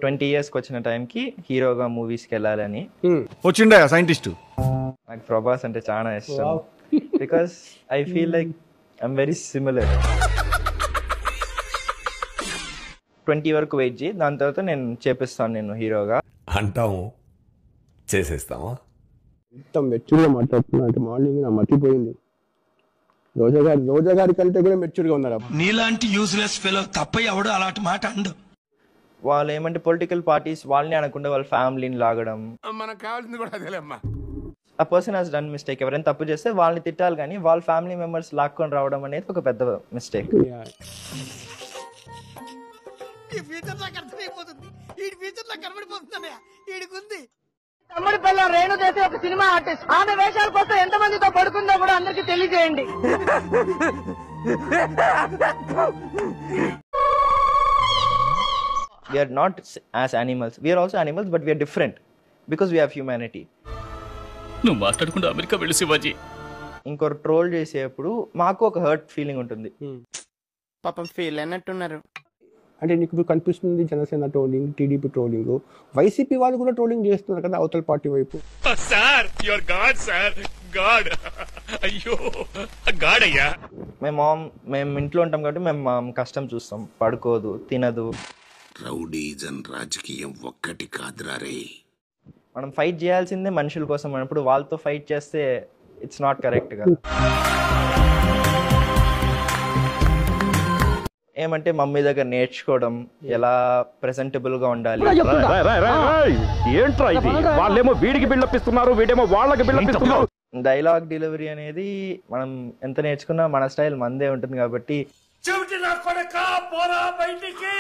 20 yearsకి వచ్చిన టైంకి హీరోగా మూవీస్కి వెళ్ళాలని. వచ్చిండా సైంటిస్ట్? నాకు ప్రభాస్ అంటే చాలా ఇష్టం. Because I feel like I'm very similar. 20 వరకు వెయిట్ చేయి, దాని తర్వాత నేను చేపిస్తాను నేను హీరోగా అంటాము, చేసేస్తామా? ఎంత మెచ్యూర్గా మాట్లాడుతున్నా అంటే మార్నింగ్ నా మర్చిపోయింది. రోజా గారి కంటే కూడా మెచ్యూర్గా ఉన్నారు. నీలాంటి యూజ్లెస్ ఫెలో తప్ప ఎవడు అలాంటి మాట అండు. వాళ్ళు ఏమంటే పొలిటికల్ పార్టీస్ వాళ్ళని అనకుండా వాళ్ళ ఫ్యామిలీని లాగడం. మనకు కావాల్సింది కూడా అదేలేమ్మా. ఆ పర్సన్ హాస్ డన్ మిస్టేక్. ఎవరైనా తప్పు చేస్తే వాళ్ళని తిట్టాలి, కానీ వాళ్ళ ఫ్యామిలీ మెంబర్స్ లాక్కొని రావడం అనేది ఒక పెద్ద మిస్టేక్. తమ్ముడి పిల్ల రేణు చేసి ఒక సినిమా ఆర్టిస్ట్. ఆమె వేషాల కోసం ఎంత మందితో పడుకుందో కూడా అందరికి తెలియజేయండి. We are not as animals. We are also animals, but we are different because we have humanity. నువ్వు మాట్లాడకుండా అమెరికా వెళ్ళి శివాజీ. ఇంకొక ట్రోల్ చేసేప్పుడు మాకు ఒక హర్ట్ ఫీలింగ్ ఉంటుంది. పాపం ఫీల్ అన్నట్టున్నారు. అంటే నీకు ఇప్పుడు కనిపిస్తుంది Janasena trolling, TDP trolling, YCP వాళ్ళు కూడా ట్రోలింగ్ చేస్తున్నారు కదా అవతల పార్టీ వైపు. Sir you are god sir, god. అయ్యో గాడ్ అయ్యా. మేము ఇంట్లో ఉంటాం కాబట్టి మేము కష్టం చూస్తాం. పడుకోదు, తినదు. రౌడీజం రాజకీయం ఒక్కటి కాదురా రే. మనం ఫైట్ చేయాల్సిందే మనుషుల కోసం అన్నప్పుడు వాళ్ళతో ఫైట్ చేస్తే ఇట్స్ నాట్ కరెక్ట్ కదా. ఏమంటే మమ్మీ దగ్గర నేర్చుకోవడం, ఎలా ప్రెజెంటబుల్ గా ఉండాలి. ఏంట్రా ఇది? వాళ్ళేమో వీడికి బిల్డప్ ఇస్తున్నారు, వీడేమో వాళ్ళకి బిల్డప్ ఇస్తున్నారు. డైలాగ్ డెలివరీ అనేది మనం ఎంత నేర్చుకున్నా మన స్టైల్ మందే ఉంటుంది కాబట్టి. చెవిటి నా కొడక పోరా బయటికి.